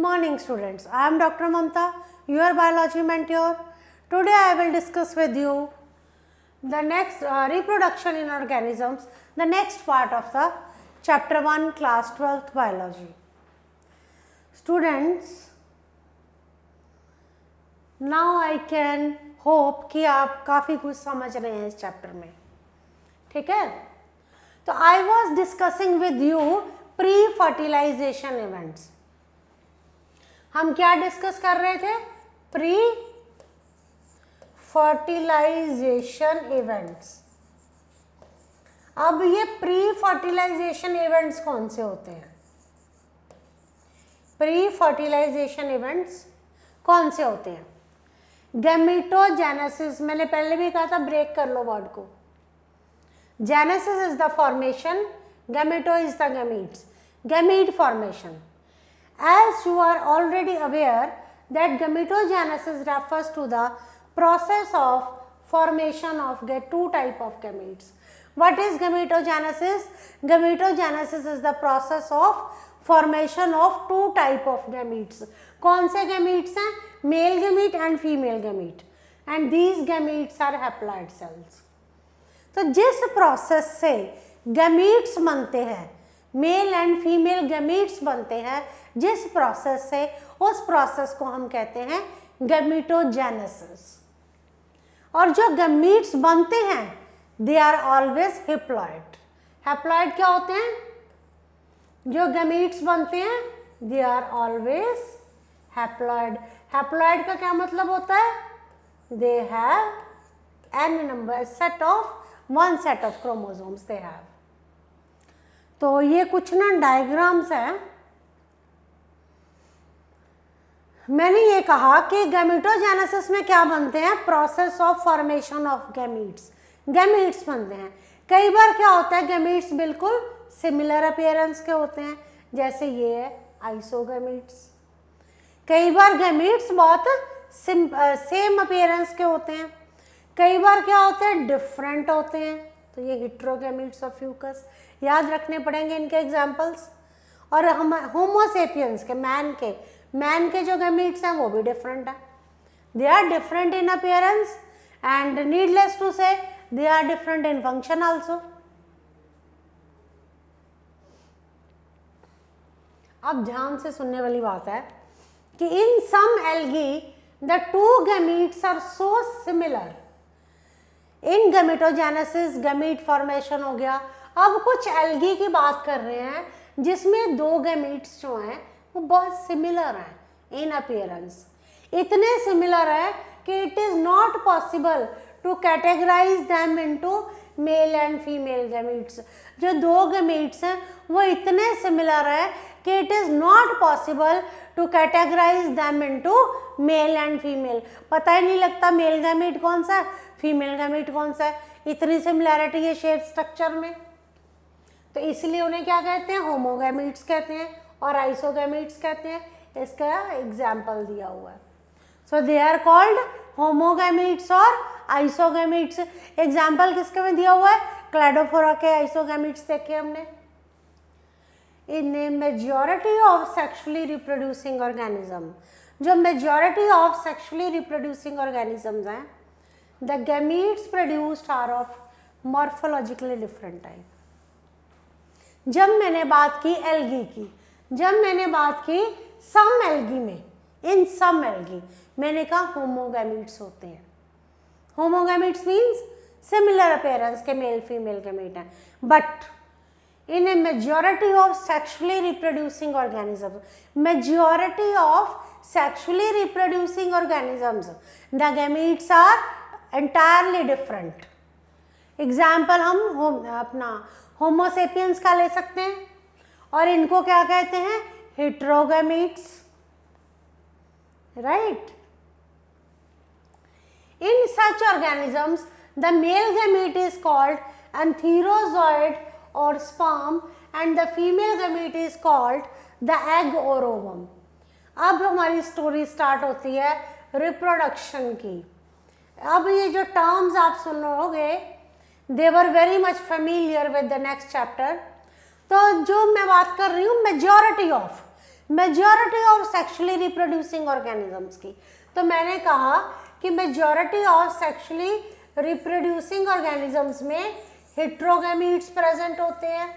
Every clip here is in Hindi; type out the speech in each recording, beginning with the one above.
morning students. I am Dr. Mamta, your biology mentor. Today I will discuss with you the next reproduction in organisms, the next part of the chapter 1 class 12th biology. Students, now I can hope कि आप काफ़ी कुछ समझ रहे हैं इस चैप्टर में, ठीक है? तो I was discussing with you pre-fertilization events. हम क्या डिस्कस कर रहे थे? Pre fertilisation events. अब ये प्री फर्टिलाइजेशन इवेंट्स कौन से होते हैं? प्री फर्टिलाइजेशन इवेंट्स कौन से होते हैं? गैमेटोजेनेसिस, मैंने पहले भी कहा था, ब्रेक कर लो वर्ड को. Genesis is the formation, gameto is the gametes, gamete formation. As you are already aware that gametogenesis refers to the process of formation of two type of gametes. What is gametogenesis? Gametogenesis is the process of formation of two type of gametes. कौन से gametes हैं? Male gamete and female gamete. And these gametes are haploid cells. तो जिस process से gametes बनते हैं, मेल एंड फीमेल गैमीट्स बनते हैं, जिस प्रोसेस से, उस प्रोसेस को हम कहते हैं गैमेटोजेनेसिस. और जो गैमीट्स बनते हैं they are always haploid. Haploid क्या होते हैं? जो गैमीट्स बनते हैं they are always haploid. Haploid का क्या मतलब होता है? They have an number set of one set of chromosomes they have. तो ये कुछ ना डायग्राम्स हैं. मैंने ये कहा कि गैमेटोजेनेसिस में क्या बनते हैं? Process of formation of gametes. Gametes बनते हैं. कई बार क्या होता है, गैमीट्स बिल्कुल सिमिलर अपीयरेंस के होते हैं, जैसे ये है आइसोगैमीट्स. कई बार गैमीट्स बहुत सेम अपीयरेंस के होते हैं. कई बार क्या होते हैं, डिफरेंट होते हैं. तो ये हेटेरोगैमीट्स ऑफ फ्यूकस याद रखने पड़ेंगे इनके एग्जाम्पल्स. और हम होमोसेपियंस के मैन के जो गैमीट्स हैं वो भी डिफरेंट है. They are different in appearance and needless to say they are different in function also. अब ध्यान से सुनने वाली बात है कि in some algae the two gametes are so similar. In gametogenesis gamete formation हो गया. अब कुछ एल्गी की बात कर रहे हैं जिसमें दो गैमीट्स जो हैं वो बहुत सिमिलर हैं इन अपीयरेंस. इतने सिमिलर है कि it is not possible to categorise them into male and female gametes. जो दो गैमीट्स हैं वो इतने सिमिलर है कि it is not possible to categorise them into male and female. पता ही नहीं लगता मेल गैमीट कौन सा है, फीमेल गैमीट कौन सा है. इतनी सिमिलैरिटी है शेप स्ट्रक्चर में. तो इसलिए उन्हें क्या कहते हैं? होमोगैमीट्स कहते हैं और आइसोगैमीट्स कहते हैं. इसका एग्जाम्पल दिया हुआ है. सो दे आर कॉल्ड होमोगैमीट्स और आइसोगैमीट्स. एग्जाम्पल किसके में दिया हुआ है? क्लैडोफोरा के आइसोगैमीट्स देखे हमने. In majority of sexually reproducing organism, जो majority of sexually reproducing organisms हैं, the gametes produced are of morphologically different type. जब मैंने बात की एल्गी की, जब मैंने बात की सम एल्गी में, इन सम एल्गी मैंने कहा होमोगैमीट्स होते हैं. होमोगैमीट्स मीन्स सिमिलर अपीयरेंस के मेल फीमेल गैमीट हैं. But in a majority of sexually reproducing organisms, majority of sexually reproducing organisms, the gametes are entirely different. Example हम अपना होमोसेपियंस का ले सकते हैं और इनको क्या कहते हैं? हेटेरोगैमीट्स, right. In such organisms, the male gamete is called antherozoid or sperm and the female gamete is called the egg or ovum. अब हमारी स्टोरी स्टार्ट होती है रिप्रोडक्शन की. अब ये जो टर्म्स आप सुन रहोगे they were very much familiar with the next chapter. तो जो मैं बात कर रही हूँ majority of, majority of sexually reproducing organisms की। तो मैंने कहा कि majority of sexually reproducing organisms में हेट्रोगैमीट्स प्रेजेंट होते हैं,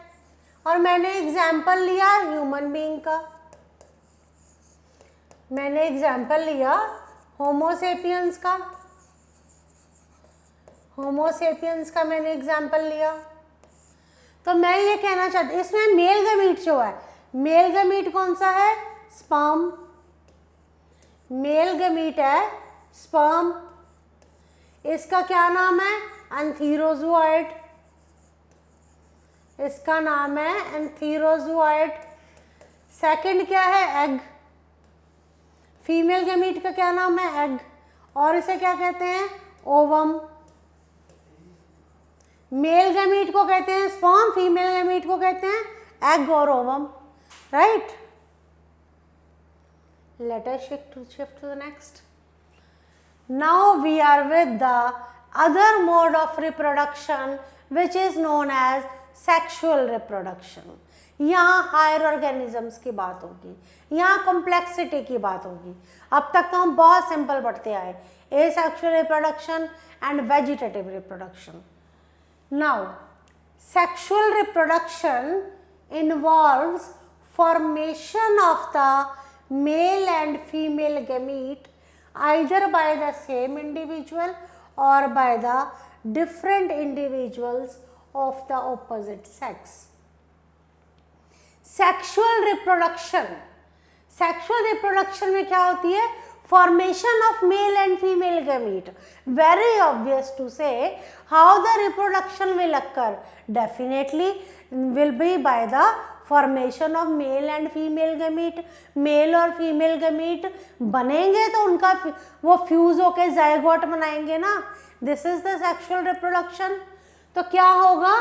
और मैंने एग्जाम्पल लिया ह्यूमन बीइंग का, मैंने एग्जाम्पल लिया होमोसेपियंस का, होमोसेपियंस का मैंने एग्जाम्पल लिया। तो मैं ये कहना चाहती, इसमें मेल गैमीट जो है, मेल गैमीट कौन सा है? स्पर्म। मेल गैमीट है स्पर्म। इसका क्या नाम है? एंथीरोजोइड। इसका नाम है एंथीरोजोइड। सेकंड क्या है? एग। फीमेल गैमीट का क्या नाम है? एग। और इसे क्या कहते हैं? ओवम। मेल गैमीट को कहते हैं स्पर्म, फीमेल गैमीट को कहते हैं एग और ovum, right? Let us shift to the next. Now we are with the other mode of reproduction which is known as sexual reproduction. यहाँ हायर ऑर्गेनिजम्स की बात होगी, यहाँ कॉम्प्लेक्सिटी की बात होगी। अब तक तो हम बहुत सिंपल पढ़ते आए, asexual reproduction and vegetative reproduction. Now, sexual reproduction involves formation of the male and female gamete either by the same individual or by the different individuals of the opposite sex. Sexual reproduction में क्या होती है? Formation of male and female gamete. Very obvious to say how the reproduction will occur. Definitely will be by the formation of male and female gamete. Male और female gamete बनेंगे तो उनका वो फ्यूज होके जायगोट बनाएंगे ना. This is the sexual reproduction. तो क्या होगा?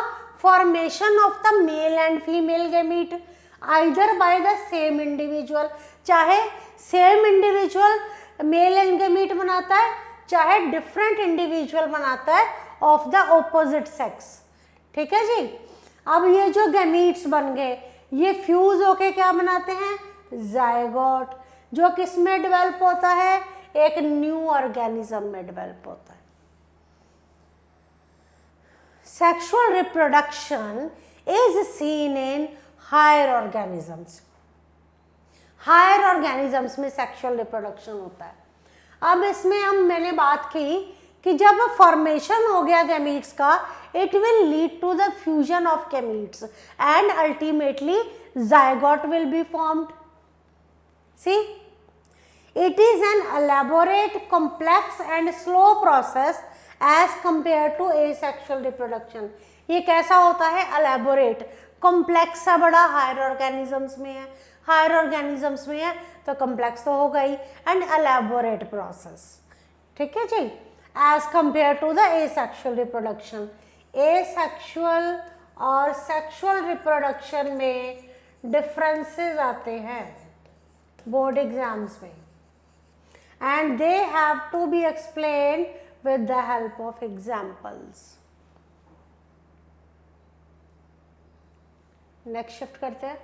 Formation of the male and female gamete either by the same individual. चाहे same individual male and gamete बनाता है, चाहे डिफरेंट इंडिविजुअल बनाता है ऑफ द ऑपोजिट सेक्स। ठीक है जी। अब ये जो गैमीट्स बन गए, ये फ्यूज होके क्या बनाते हैं? जायगोट, जो किस में डेवलप होता है? एक न्यू ऑर्गेनिज्म में डेवलप होता है। Sexual reproduction is seen in higher organisms. Higher organisms में सेक्सुअल रिप्रोडक्शन होता है। अब इसमें मैंने बात की कि जब फॉर्मेशन हो गया गैमीट्स का, it will lead to the fusion of gametes and ultimately zygote will be formed. See, it is an elaborate, complex and slow process as compare to asexual reproduction. ये कैसा होता है? एलैबोरेट, कॉम्प्लेक्स सा बड़ा हायर ऑर्गेनिजम्स में है, हायर ऑर्गेनिजम्स में है तो कॉम्प्लेक्स तो होगा ही, एंड एलैबोरेट प्रोसेस। ठीक है जी, as compare to the asexual reproduction. Asexual और सेक्सुअल रिप्रोडक्शन में डिफरेंसेस आते हैं बोर्ड एग्जाम्स में, and they have to be explained with the help of examples. Next shift करते हैं।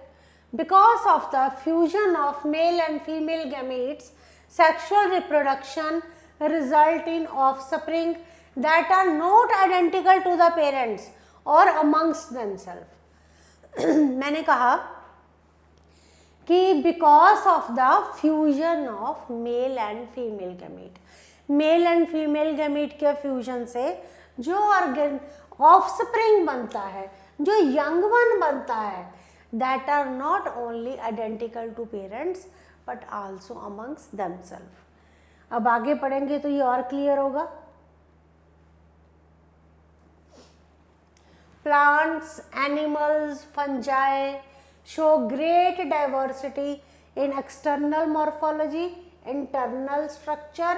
Because of the fusion of male and female gametes, sexual reproduction result in offspring that are not identical to the parents or amongst themselves. मैंने कहा कि because of the fusion of male and female gamete, mail and female gamete के फ्यूजन से जो ऑफस्प्रिंग बनता है, जो यंग वन बनता है, that are not only identical to parents but also amongst themselves. अब आगे पढ़ेंगे तो ये और क्लियर होगा। Plants, animals, fungi show great diversity in external morphology, internal structure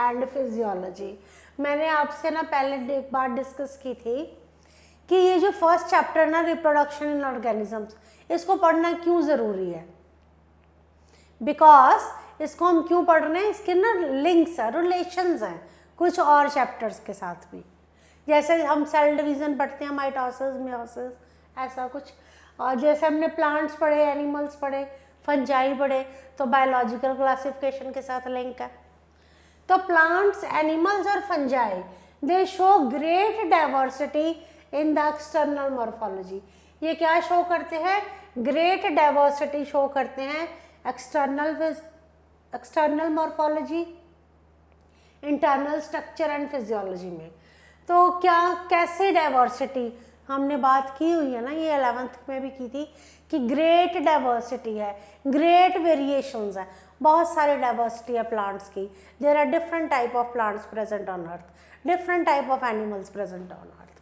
and physiology. मैंने आपसे ना पहले एक बार डिस्कस की थी कि ये जो फर्स्ट चैप्टर ना रिप्रोडक्शन इन ऑर्गेनिजम्स, इसको पढ़ना क्यों ज़रूरी है? बिकॉज इसको हम क्यों पढ़ रहे हैं? इसके ना लिंक्स हैं, रिलेशंस हैं कुछ और चैप्टर्स के साथ भी। जैसे हम सेल डिवीज़न पढ़ते हैं, माइटोसिस, मियोसिस, ऐसा कुछ। और जैसे हमने प्लांट्स पढ़े, एनिमल्स पढ़े, फंजाई पढ़े तो बायोलॉजिकल क्लासिफिकेशन के साथ लिंक है। तो प्लांट्स, एनिमल्स और fungi they show great diversity in the external morphology. ये क्या शो करते हैं? ग्रेट डाइवर्सिटी शो करते हैं external morphology, internal structure and physiology में। तो क्या कैसे डाइवर्सिटी हमने बात की हुई है ना, ये 11th में भी की थी कि ग्रेट डाइवर्सिटी है, ग्रेट वेरिएशंस है, बहुत सारी डाइवर्सिटी है प्लांट्स की। There are different type of plants present on earth, different type of animals present on earth,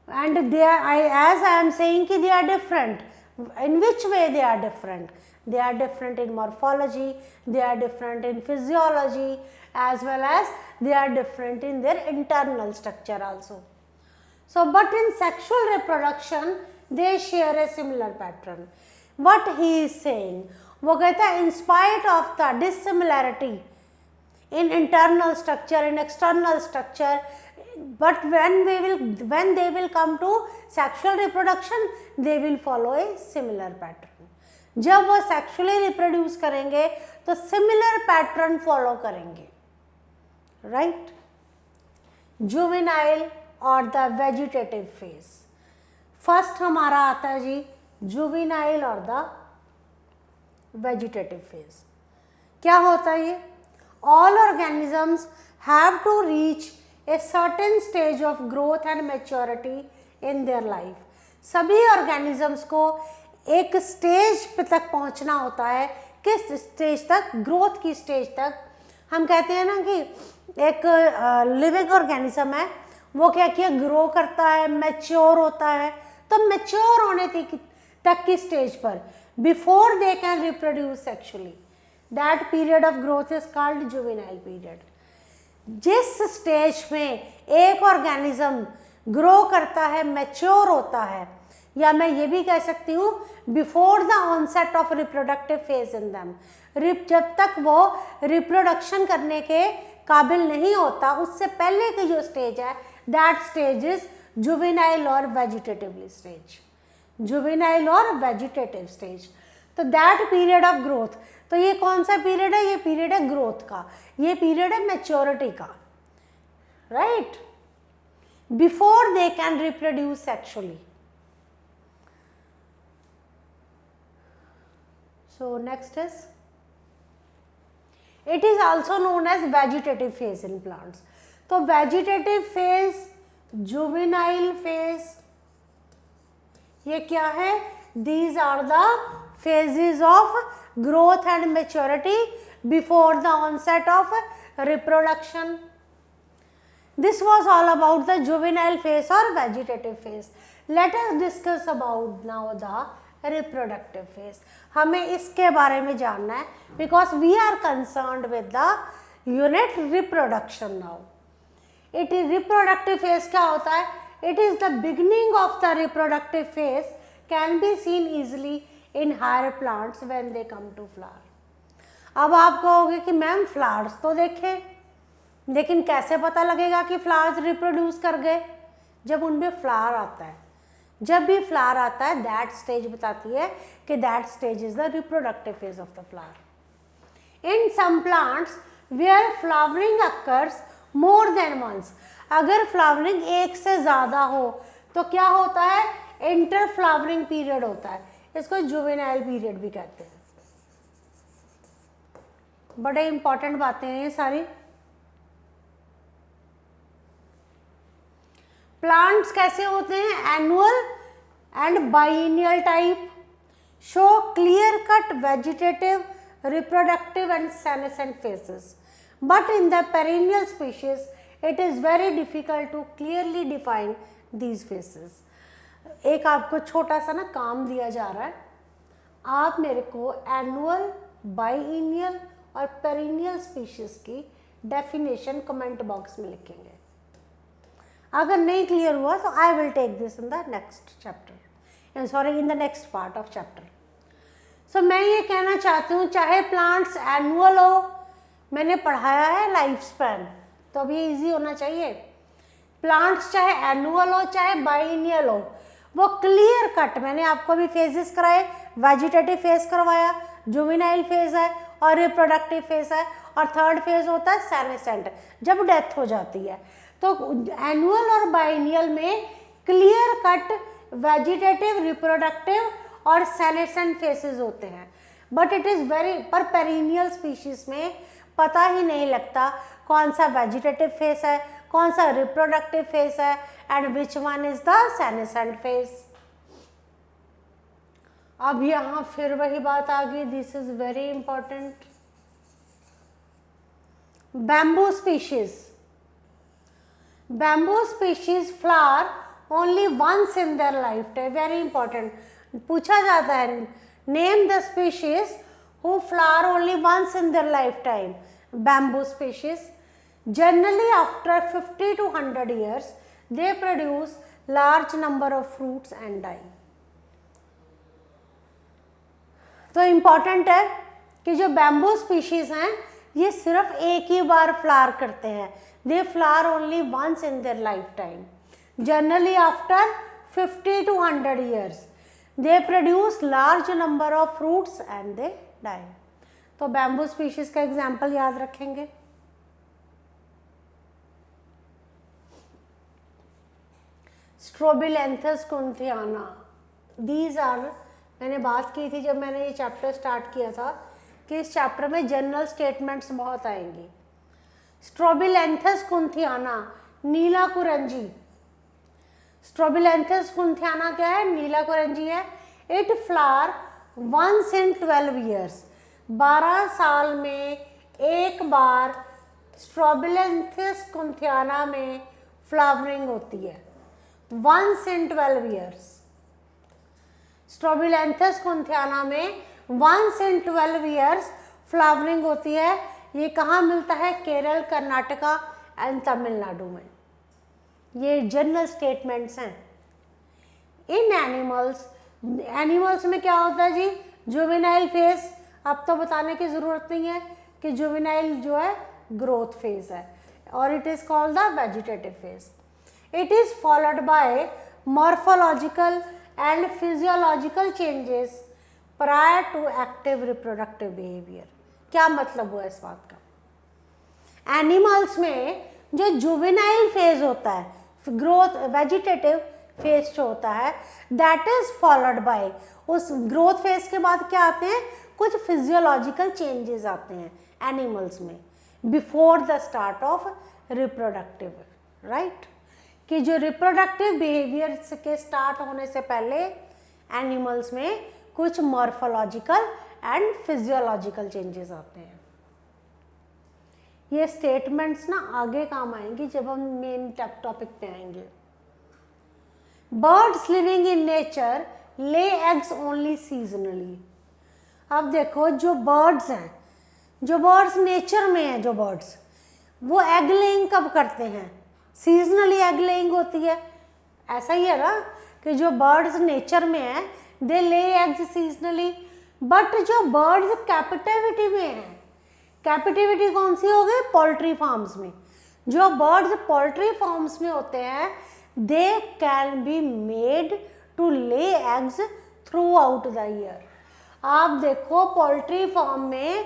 and they are as I am saying कि they are different. In which way they are different? They are different in morphology, they are different in physiology, as well as they are different in their internal structure also. So, but in sexual reproduction, they share a similar pattern. What he is saying, वो कहता है in spite of the dissimilarity in internal structure, in external structure, but when they will come to sexual reproduction, they will follow a similar pattern. जब वो sexually reproduce करेंगे तो similar pattern follow करेंगे, right? Juvenile और the vegetative phase. First हमारा आता है जी juvenile और the vegetative phase. क्या होता है ये? All organisms have to reach a certain stage of growth and maturity in their life. सभी organisms को एक स्टेज पे तक पहुंचना होता है। किस स्टेज तक? ग्रोथ की स्टेज तक। हम कहते हैं ना कि एक लिविंग ऑर्गेनिज्म है, वो क्या किया, ग्रो करता है, मैच्योर होता है। तो मैच्योर होने तक की स्टेज पर, before they can reproduce sexually, that period of growth is called juvenile period. जिस स्टेज में एक ऑर्गेनिज्म ग्रो करता है, मैच्योर होता है, या मैं ये भी कह सकती हूँ before the onset of reproductive phase in them, जब तक वो रिप्रोडक्शन करने के काबिल नहीं होता, उससे पहले की जो स्टेज है, दैट स्टेज इज जुवेनाइल और वेजिटेटिव स्टेज, जुवेनाइल और वेजिटेटिव स्टेज। तो दैट पीरियड ऑफ ग्रोथ, तो ये कौन सा पीरियड है? ये पीरियड है ग्रोथ का, ये पीरियड है मैच्योरिटी का, right? Before they can reproduce sexually. So next is, it is also known as vegetative phase in plants. तो vegetative phase, juvenile phase, ये क्या है? These are the phases of growth and maturity before the onset of reproduction. This was all about the juvenile phase or vegetative phase. Let us discuss about now the reproductive phase. हमें इसके बारे में जानना है because we are concerned with the unit reproduction now. It is reproductive phase क्या होता है? It is the beginning of the reproductive phase, can be seen easily in higher plants when they come to flower. अब आप कहोगे कि मैम फ्लावर्स तो देखे, लेकिन कैसे पता लगेगा कि फ्लावर्स रिप्रोड्यूस कर गए? जब उनमें फ्लावर आता है, जब भी फ्लावर आता है, दैट स्टेज बताती है कि that stage is the reproductive phase of the flower. In some plants where flowering occurs more than once, अगर फ्लावरिंग एक से ज़्यादा हो तो क्या होता है? इंटर फ्लावरिंग पीरियड होता है, इसको जुवेनाइल पीरियड भी कहते हैं। बड़े इंपॉर्टेंट बातें हैं ये सारी। प्लांट्स कैसे होते हैं? Annual and biennial type, show clear cut vegetative, reproductive and senescent phases, but in the perennial species it is very difficult to clearly define these phases. एक आपको छोटा सा ना काम दिया जा रहा है, आप मेरे को एनुअल, बाइनियल और पेरिनियल स्पीशीज की डेफिनेशन कमेंट बॉक्स में लिखेंगे। अगर नहीं क्लियर हुआ तो I will take this in the next chapter, sorry in the next part of chapter. So मैं ये कहना चाहती हूँ, चाहे प्लांट्स एनुअल हो, मैंने पढ़ाया है लाइफ स्पैन, तो अब ये इजी होना चाहिए। प्लांट्स चाहे एनुअल हो चाहे बाइनियल हो, वो क्लियर कट, मैंने आपको भी फेजेस कराए, वेजिटेटिव फेज करवाया, जुवेनाइल फेज है और रिप्रोडक्टिव फेज है, और थर्ड फेज होता है सेनेसेंट, जब डेथ हो जाती है। तो एनुअल और बाइनियल में क्लियर कट वेजिटेटिव, रिप्रोडक्टिव और सेनेसेंट फेसेस होते हैं, बट इट इज़ वेरी, पर पेरिनियल स्पीशीज में पता ही नहीं लगता कौन सा वेजिटेटिव फेस है, कौन सा रिप्रोडक्टिव फेस है, and which one is the senescent phase. अब यहाँ फिर वही बात आ गई, this is very important. Bamboo species, bamboo species flower only once in their life time, very important, पूछा जाता है, name the species who flower only once in their life time. Bamboo species generally after 50 to 100 years they produce large number of fruits and die। तो इम्पॉर्टेंट है कि जो बैम्बू स्पीशीज हैं ये सिर्फ एक ही बार फ्लावर करते हैं, they flower only once in their life time, generally after 50 to 100 years they produce large number of fruits and they die। तो बैम्बू स्पीशीज का एग्जाम्पल याद रखेंगे। स्ट्रोबिलैंथस कुंथियाना, दीज आर, मैंने बात की थी जब मैंने ये चैप्टर स्टार्ट किया था कि इस चैप्टर में जनरल स्टेटमेंट्स बहुत आएंगी। स्ट्रोबिलैंथस कुंथियाना, नीला कुरंजी, स्ट्रोबिलैंथस कुंथियाना क्या है, नीला कुरंजी है। It flower once in 12 years, 12 साल में एक बार स्ट्रोबिलैंथस कुंथियाना में फ्लावरिंग होती है, वंस इन 12 years। स्ट्रोबिलैंथस कुंथियाना में वंस इन 12 years फ्लावरिंग होती है। ये कहाँ मिलता है, केरल, कर्नाटका एंड तमिलनाडु में। ये जनरल स्टेटमेंट्स हैं। इन एनिमल्स, एनिमल्स में क्या होता है जी, जुवेनाइल फेज, अब तो बताने की ज़रूरत नहीं है कि जुवेनाइल जो है ग्रोथ फेज है, और it is called the vegetative phase. It is followed by morphological and physiological changes prior to active reproductive behavior। क्या मतलब हुआ इस बात का, एनिमल्स में जो जुवेनाइल फेज होता है, ग्रोथ वेजिटेटिव फेज जो होता है, दैट इज फॉलोड बाय, उस ग्रोथ फेज के बाद क्या आते हैं, कुछ फिजियोलॉजिकल चेंजेस आते हैं एनिमल्स में before the start of reproductive, right, कि जो रिप्रोडक्टिव बिहेवियर के स्टार्ट होने से पहले एनिमल्स में कुछ मॉर्फोलॉजिकल एंड फिजियोलॉजिकल चेंजेस आते हैं। ये स्टेटमेंट्स ना आगे काम आएंगी जब हम मेन टॉपिक पे आएंगे। Birds living in nature lay eggs only seasonally. अब देखो जो बर्ड्स हैं, जो बर्ड्स नेचर में हैं, जो बर्ड्स वो एग लेइंग कब करते हैं, सीजनली एग लेइंग होती है। ऐसा ही है ना कि जो बर्ड्स नेचर में है दे ले एग्स सीजनली, बट जो बर्ड्स कैपिटिविटी में हैं, कैपिटिविटी कौन सी हो गई, पोल्ट्री फार्म्स में, जो बर्ड्स पोल्ट्री फार्म्स में होते हैं they can be made to lay eggs throughout the year. आप देखो पोल्ट्री फार्म में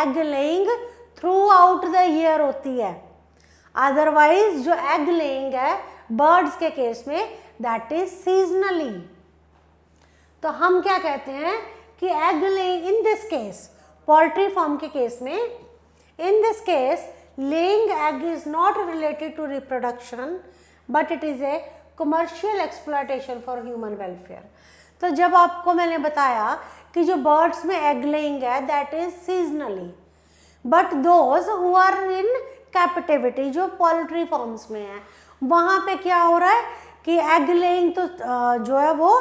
egg laying throughout the year होती है, अदरवाइज जो एग लेइंग है बर्ड्स के केस में दैट इज सीजनली। तो हम क्या कहते हैं कि egg laying in this case, poultry farm के केस में, in this case laying egg is not related to reproduction but it is A commercial exploitation for human welfare. तो जब आपको मैंने बताया कि जो बर्ड्स में एग लेइंग है that is seasonally, but those who are in captivity, जो पोल्ट्री फार्म्स में है, वहाँ पे क्या हो रहा है कि एग लेइंग तो जो है वो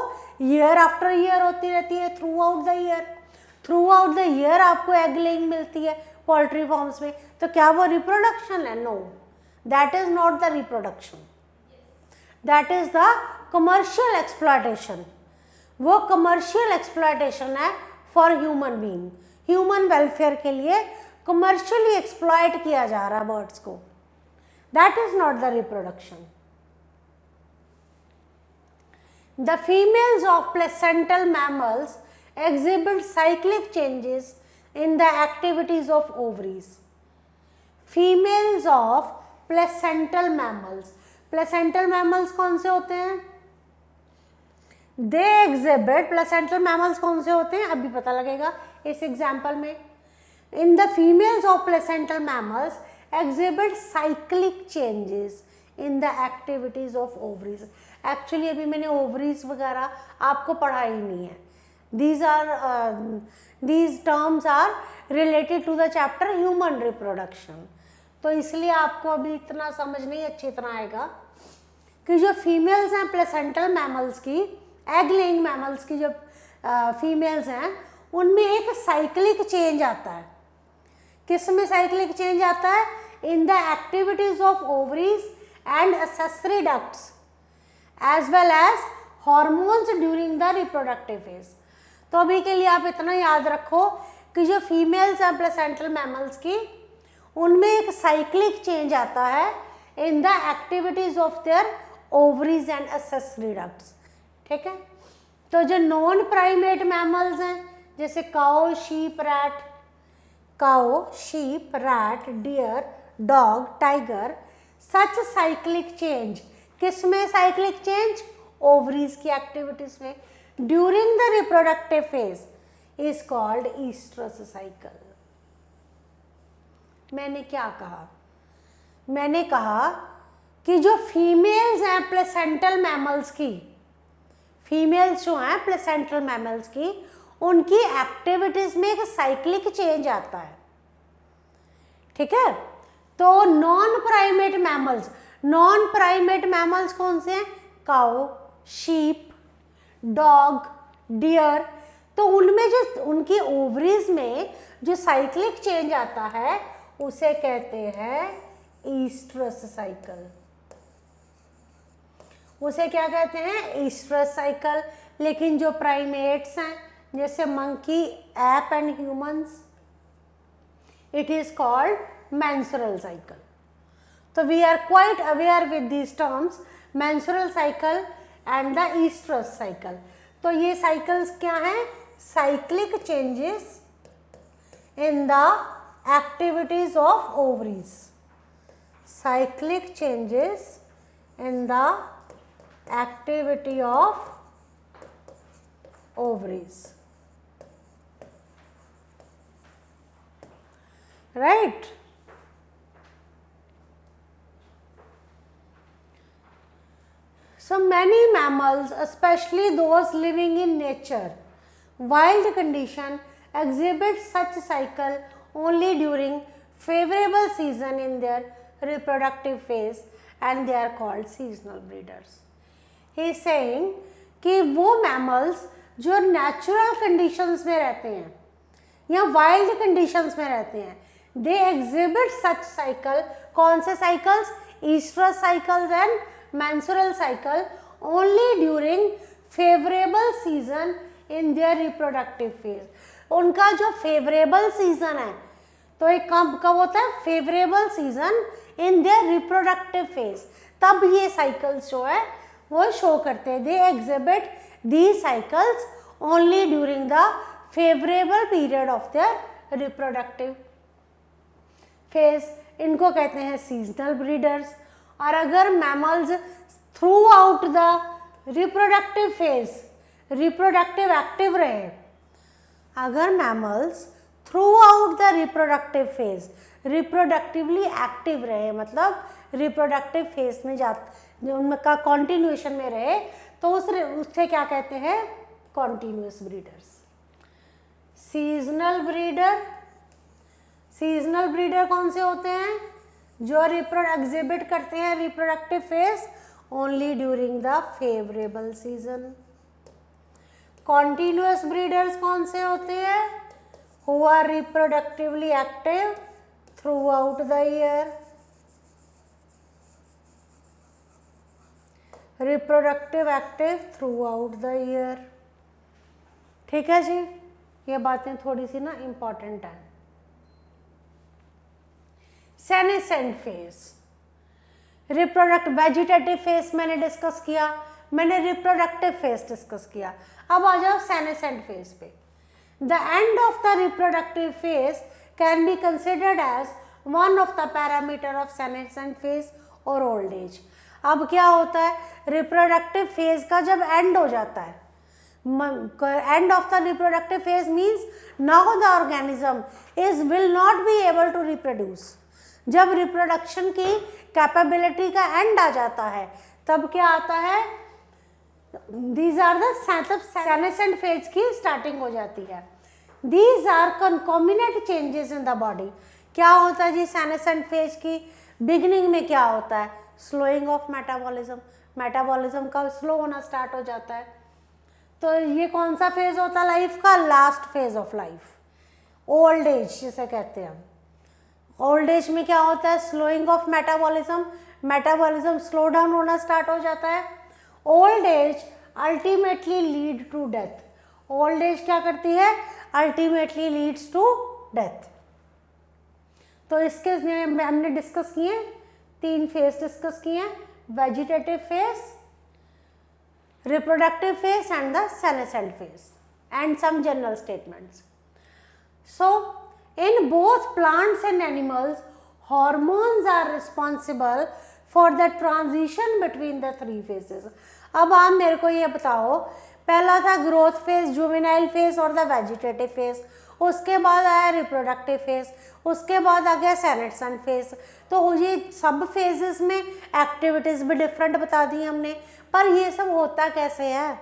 ईयर आफ्टर ईयर होती रहती है, through out the year, through out the year आपको एग लेइंग मिलती है पोल्ट्री फार्म्स में। तो क्या वो रिप्रोडक्शन है, no, that is not the reproduction, that is the commercial exploitation. वो कमर्शियल एक्सप्लॉयटेशन है for human being, human welfare के लिए कमर्शियली एक्सप्लॉयट किया जा रहा है बर्ड्स को, that is not the reproduction. The females of placental mammals exhibit cyclic changes in the activities of ovaries. Females of placental mammals, placental mammals कौन से होते हैं? They exhibit, placental mammals कौन से होते हैं अभी पता लगेगा इस एग्जाम्पल में. In the females of placental mammals exhibit cyclic changes in the activities of ovaries. Actually अभी मैंने ovaries वगैरह आपको पढ़ा ही नहीं है. These terms are related to the chapter human reproduction. तो इसलिए आपको अभी इतना समझ नहीं अच्छी तरह आएगा कि जो फीमेल्स हैं प्लेसेंटल मैमल्स की, एग लेइंग मैमल्स की जो फीमेल्स हैं उनमें एक साइक्लिक चेंज आता है. किस में साइक्लिक चेंज आता है? In the activities of ovaries and accessory ducts as well as hormones during the reproductive phase. तो अभी के लिए आप इतना याद रखो कि जो फीमेल्स हैं प्लेसेंटल मैमल्स की उनमें एक साइक्लिक चेंज आता है in the activities of their ovaries and accessory ducts. ठीक है. तो जो नॉन प्राइमेट मैमल्स हैं जैसे cow, sheep, rat, deer, dog, tiger, such cyclic change किस में साइक्लिक चेंज? ओवरीज की एक्टिविटीज में during the reproductive phase is called oestrus cycle. मैंने क्या कहा? मैंने कहा कि जो फीमेल्स हैं प्लेसेंटल मैमल्स की, फीमेल्स जो हैं प्लेसेंटल मैमल्स की, उनकी एक्टिविटीज में एक साइक्लिक चेंज आता है. ठीक है. तो नॉन प्राइमेट मैमल्स कौन से हैं? काऊ, शीप, डॉग, डियर. तो उनमें जो उनकी ओवरीज में जो साइक्लिक चेंज आता है उसे कहते हैं ईस्ट्रस साइकिल. उसे क्या कहते हैं? Oestrus cycle. लेकिन जो प्राइमेट्स हैं जैसे monkey, app and humans, it is called menstrual cycle. So we are quite aware with these terms, menstrual cycle and the estrous cycle. तो ये cycles क्या हैं? Cyclic changes in the activities of ovaries. Cyclic changes in the activity of ovaries. Right? So many mammals, especially those living in nature, wild condition, exhibit such cycle only during favorable season in their reproductive phase and they are called seasonal breeders. He is saying कि वो mammals जो natural conditions में रहते हैं या wild conditions में रहते हैं, they exhibit such cycle. कौन से cycles? Estrous cycles and menstrual cycle only during favorable season in their reproductive phase. उनका जो favorable season है तो एक कब होता है? favorable season in their reproductive phase. तब ये cycles जो है वो show करते हैं. They exhibit these cycles only during the favorable period of their reproductive phase. इनको कहते हैं seasonal breeders. और अगर mammals through out the reproductive phase reproductive active रहे, अगर mammals through out the reproductive phase reproductively active रहे, मतलब रिप्रोडक्टिव फेज में जो उनका कॉन्टिन्यूएशन में रहे, तो उससे क्या कहते हैं? Continuous breeders. सीजनल ब्रीडर कौन से होते हैं? जो एग्जिबिट करते हैं reproductive phase only during the favourable season. Continuous breeders कौन से होते हैं? Who are reproductively active throughout the year. Reproductive active throughout the year. ठीक है जी, ये बातें थोड़ी सी ना इम्पॉर्टेंट है. Senescent phase, reproduct vegetative phase मैंने डिस्कस किया. मैंने रिप्रोडक्टिव फेज डिस्कस किया। अब आ जाओ सेनेसेंट फेज पे। The end of the reproductive phase can be considered as one of the parameter of senescent phase और ओल्ड एज। अब क्या होता है, रिप्रोडक्टिव फेज का जब एंड हो जाता है, end of the reproductive phase means now the organism will not be able to reproduce। जब रिप्रोडक्शन की कैपेबिलिटी का एंड आ जाता है तब क्या आता है, these are the senescent phase की स्टार्टिंग हो जाती है। These are concomitant changes in the body। क्या होता है जी senescent phase की बिगिनिंग में, क्या होता है, स्लोइंग ऑफ मेटाबॉलिज्म, मेटाबॉलिज्म का स्लो होना स्टार्ट हो जाता है। तो ये कौन सा फेज होता है लाइफ का, last phase of life, old age जिसे कहते हैं हम। ओल्ड एज में क्या होता है, slowing of metabolism, metabolism slow down होना स्टार्ट हो जाता है। Old age ultimately lead to death. Old age क्या करती है, अल्टीमेटली लीड्स टू डेथ। तो इसके हमने डिस्कस किए, 3 फेज डिस्कस किए, vegetative phase, reproductive phase and the senescent phase, and some general statements. So in both plants and animals, hormones are responsible for the transition between the 3 phases। अब आप मेरे को ये बताओ, पहला था ग्रोथ फेज, जुवेनाइल फेज और द वेजिटेटिव फेज, उसके बाद आया रिप्रोडक्टिव फेज, उसके बाद आ गया सेनेसेंट फेज। तो ये सब फेजेस में एक्टिविटीज भी डिफरेंट बता दी हमने, पर ये सब होता कैसे है,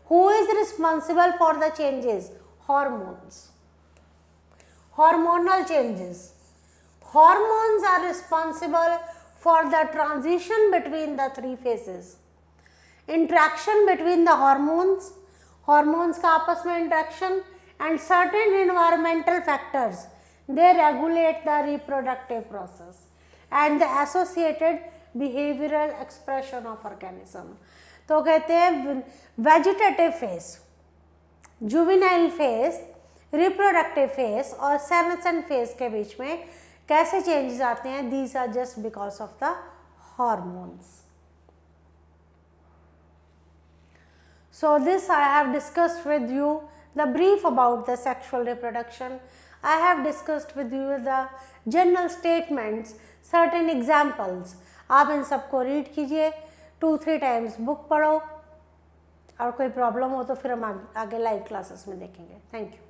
who is responsible for the changes, hormones, hormonal changes। Hormones are responsible for the transition between the 3 phases। Interaction between the hormones, hormones का आपस में interaction and certain environmental factors, they regulate the reproductive process and the associated behavioral expression of organism। तो कहते हैं vegetative phase, juvenile phase, reproductive phase और सेनेसेंट फेज के बीच में कैसे चेंजेस आते हैं, these are just because of the hormones. So this I have discussed with you the brief about the sexual reproduction. I have discussed with you the general statements, certain examples. आप इन सबको रीड कीजिए, 2-3 टाइम्स बुक पढ़ो, और कोई प्रॉब्लम हो तो फिर हम आगे लाइव क्लासेस में देखेंगे। Thank you.